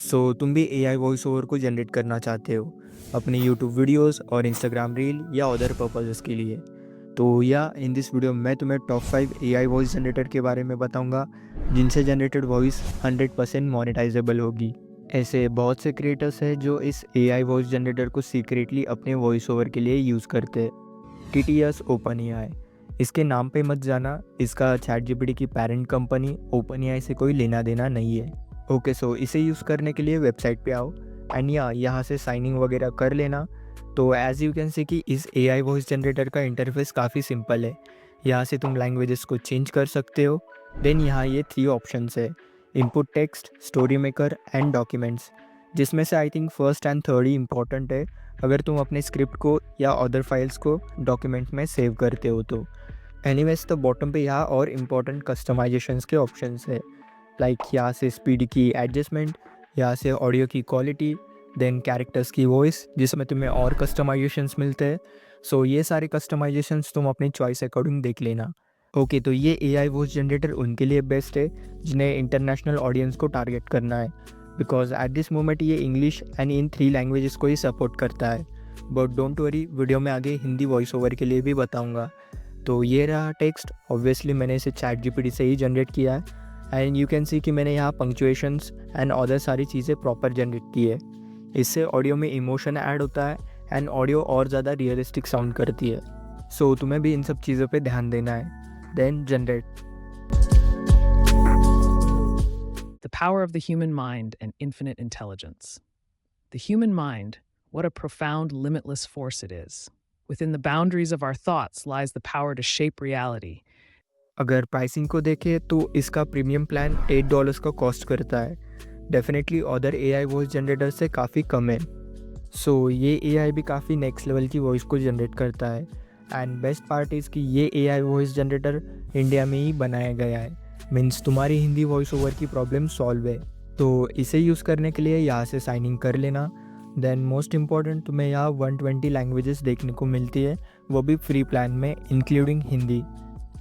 तुम भी AI voice over को जनरेट करना चाहते हो अपने यूट्यूब वीडियोस और इंस्टाग्राम रील या अदर पर्पसेस के लिए। तो या इन दिस वीडियो मैं तुम्हें टॉप 5 एआई वॉइस जनरेटर के बारे में बताऊंगा जिनसे जनरेटेड वॉइस 100% मोनेटाइजेबल होगी। ऐसे बहुत से क्रिएटर्स हैं जो इस एआई वॉइस जनरेटर को सीक्रेटली अपने वॉइस ओवर के लिए यूज़ करते हैं। टीटीएस ओपन एआई, इसके नाम पे मत जाना, इसका चैट जीपीटी की पेरेंट कंपनी ओपन एआई से कोई लेना देना नहीं है। ओके, सो इसे यूज़ करने के लिए वेबसाइट पे आओ एंड यहाँ से साइनिंग वगैरह कर लेना। तो एज़ यू कैन सी कि इस एआई वॉइस जनरेटर का इंटरफेस काफ़ी सिंपल है। यहाँ से तुम लैंग्वेजेस को चेंज कर सकते हो। देन यहाँ ये 3 ऑप्शंस है, input text, story maker and documents, जिसमें से I think first and third he important है अगर तुम अपने स्क्रिप्ट को या अदर फाइल्स को डॉक्यूमेंट में सेव करते हो तो। एनीवेज, तो बॉटम पे यहाँ और इम्पॉर्टेंट कस्टमाइजेशंस के ऑप्शंस है, लाइक यहाँ से स्पीड की एडजस्टमेंट, यहाँ से ऑडियो की क्वालिटी, देन कैरेक्टर्स की वॉइस जिसमें तुम्हें और कस्टमाइजेशंस मिलते हैं। सो ये सारे कस्टमाइजेशंस तुम अपनी चॉइस अकॉर्डिंग देख लेना। ओके, तो ये एआई वॉइस जनरेटर उनके लिए बेस्ट है जिन्हें इंटरनेशनल ऑडियंस को टारगेट करना है, बिकॉज एट दिस मोमेंट ये इंग्लिश एंड इन 3 लैंग्वेजेस को ही सपोर्ट करता है। बट डोंट वरी, वीडियो में आगे हिंदी वॉइस ओवर के लिए भी बताऊँगा। तो ये रहा टेक्स्ट, ऑब्वियसली मैंने इसे चैट जीपीटी से ही जनरेट किया है एंड यू कैन सी कि मैंने यहाँ पंक्चुएशंस एंड अदर सारी चीज़ें प्रॉपर जनरेट की है। इससे ऑडियो में इमोशन ऐड होता है एंड ऑडियो और ज़्यादा रियलिस्टिक साउंड करती है। सो तुम्हें भी इन सब चीज़ों पे ध्यान देना है। Then generate. The power of the human mind and infinite intelligence. The human mind, what a profound, limitless force it is. Within the boundaries of our thoughts lies the power to shape reality. अगर pricing को देखें तो इसका premium plan $8 का cost करता है। Definitely other AI voice generator से काफ़ी कम है। सो ये एआई भी काफ़ी नेक्स्ट लेवल की वॉइस को जनरेट करता है एंड बेस्ट पार्ट इज़ कि ये एआई वॉइस जनरेटर इंडिया में ही बनाया गया है। मीन्स तुम्हारी हिंदी वॉइस ओवर की प्रॉब्लम सॉल्व है। तो इसे यूज़ करने के लिए यहाँ से साइन इन कर लेना। देन मोस्ट इम्पॉर्टेंट, तुम्हें यहाँ 120 लैंग्वेजेस देखने को मिलती है, वो भी फ्री प्लान में इंक्लूडिंग हिंदी।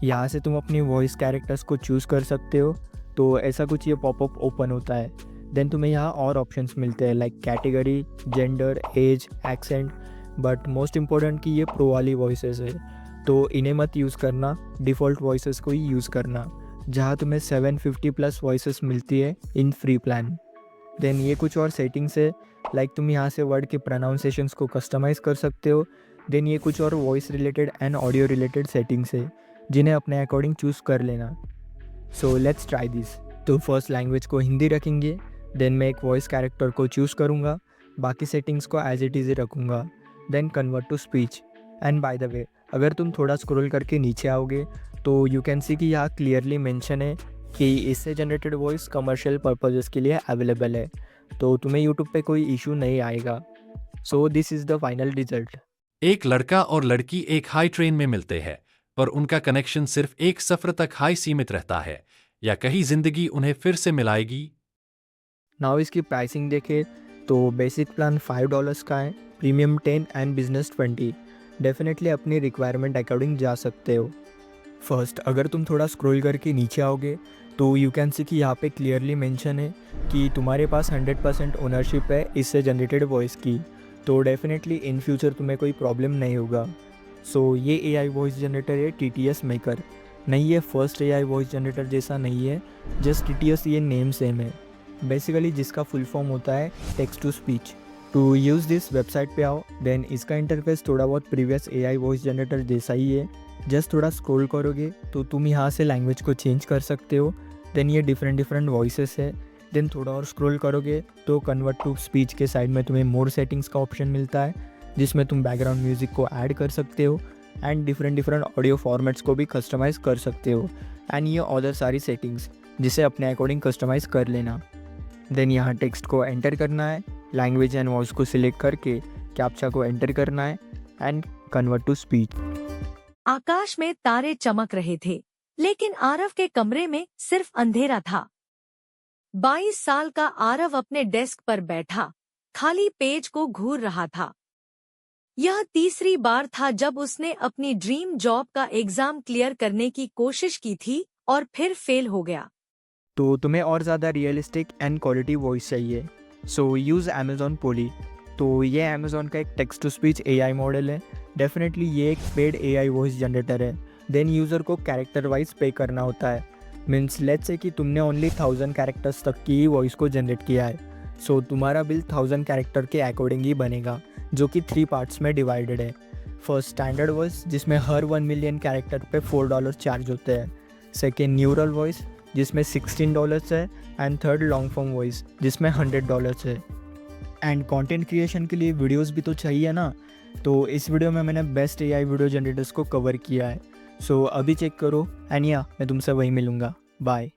यहाँ से तुम अपनी वॉइस कैरेक्टर्स को चूज़ कर सकते हो। तो ऐसा कुछ ये पॉपअप ओपन होता है। देन तुम्हें यहाँ और ऑप्शंस मिलते हैं like category, gender, age, accent. But most important कि ये प्रो वाली वॉइसेस है, तो इन्हें मत यूज़ करना, डिफ़ॉल्ट वॉइसेस को ही यूज़ करना, जहाँ तुम्हें 750+ वॉइसेस मिलती है इन फ्री प्लान। देन ये कुछ और सेटिंग्स है, लाइक तुम यहाँ से वर्ड के प्रोनाउंसिएशंस को कस्टमाइज़ कर सकते हो। देन ये कुछ और voice related and audio related settings है जिन्हें अपने अकॉर्डिंग चूज़ कर लेना। So let's try this. तो फर्स्ट लैंग्वेज को हिंदी रखेंगे, देन मैं एक वॉइस कैरेक्टर को चूज़ करूँगा, बाकी सेटिंग्स को एज इट इज़ ही रखूँगा। Then convert to speech. And by the way, अगर तुम थोड़ा स्क्रॉल करके नीचे आओगे तो यू कैन सी कि यहाँ क्लियरली मेंशन है कि इससे जनरेटेड वॉइस कमर्शियल पर्पजेस के लिए अवेलेबल है, तो तुम्हें यूट्यूब पे कोई इशू नहीं आएगा। So this is the final result. एक लड़का और लड़की एक हाई ट्रेन में मिलते हैं, पर उनका कनेक्शन सिर्फ एक सफर तक हाई सीमित रहता है, या कहीं जिंदगी उन्हें फिर से मिलाएगी। नाउ इसकी प्राइसिंग देखें तो बेसिक प्लान $5 का है, प्रीमियम 10 एंड बिजनेस 20। डेफिनेटली अपनी रिक्वायरमेंट अकॉर्डिंग जा सकते हो। फर्स्ट, अगर तुम थोड़ा स्क्रॉल करके नीचे आओगे तो यू कैन सी कि यहाँ पे क्लियरली मेंशन है कि तुम्हारे पास 100% ओनरशिप है इससे जनरेटेड वॉइस की, तो डेफिनेटली इन फ्यूचर तुम्हें कोई प्रॉब्लम नहीं होगा। सो ये एआई वॉइस जनरेटर है टीटीएस मेकर। नहीं, ये फर्स्ट एआई वॉइस जनरेटर जैसा नहीं है, जस्ट टीटीएस ये नेम सेम है बेसिकली, जिसका फुल फॉर्म होता है text to speech. To use this website पे आओ। देन इसका इंटरफेस थोड़ा बहुत प्रीवियस एआई वॉइस जनरेटर जैसा ही है। जस्ट थोड़ा स्क्रॉल करोगे तो तुम यहाँ से लैंग्वेज को चेंज कर सकते हो। देन ये डिफरेंट वॉइसेस है। देन थोड़ा और स्क्रॉल करोगे तो कन्वर्ट टू स्पीच के साइड में तुम्हें मोर सेटिंग्स का ऑप्शन मिलता है, जिसमें तुम बैकग्राउंड म्यूज़िक को ऐड कर सकते हो एंड डिफरेंट ऑडियो फॉर्मेट्स को भी कस्टमाइज़ कर सकते हो एंड ये अदर सारी सेटिंग्स जिसे अपने अकॉर्डिंग कस्टमाइज़ कर लेना। देन यहाँ टेक्स्ट को एंटर करना है, लैंग्वेज एंड वॉइस को सिलेक्ट करके कैप्चा को एंटर करना है एंड कन्वर्ट टू स्पीच। आकाश में तारे चमक रहे थे, लेकिन आरव के कमरे में सिर्फ अंधेरा था। 22 साल का आरव अपने डेस्क पर बैठा, खाली पेज को घूर रहा था। यह तीसरी बार था जब उसने अपनी ड्रीम जॉब का एग्जाम क्लियर करने की कोशिश की थी और फिर फेल हो गया। तो तुम्हें और ज़्यादा रियलिस्टिक एंड क्वालिटी वॉइस चाहिए सो यूज़ अमेज़ॉन पोली। तो ये अमेज़ॉन का एक text to speech AI model है। डेफिनेटली ये एक पेड एआई वॉइस जनरेटर है। देन यूज़र को कैरेक्टर वाइज पे करना होता है। मीन्स लेट्स से कि तुमने ओनली 1000 कैरेक्टर्स तक की ही वॉइस को जनरेट किया है, सो तुम्हारा बिल 1000 कैरेक्टर के अकॉर्डिंग ही बनेगा, जो कि 3 पार्ट्स में डिवाइडेड है। फर्स्ट स्टैंडर्ड वॉइस, जिसमें हर 1 मिलियन कैरेक्टर पे $4 चार्ज होते हैं। सेकेंड न्यूरल वॉइस, जिसमें $16 है। And third long form voice, जिसमें $100 है। एंड कंटेंट क्रिएशन के लिए वीडियोस भी तो चाहिए ना, तो इस वीडियो में मैंने बेस्ट एआई वीडियो जनरेटर्स को कवर किया है। सो अभी चेक करो एंड या मैं तुमसे वहीं मिलूँगा। बाय।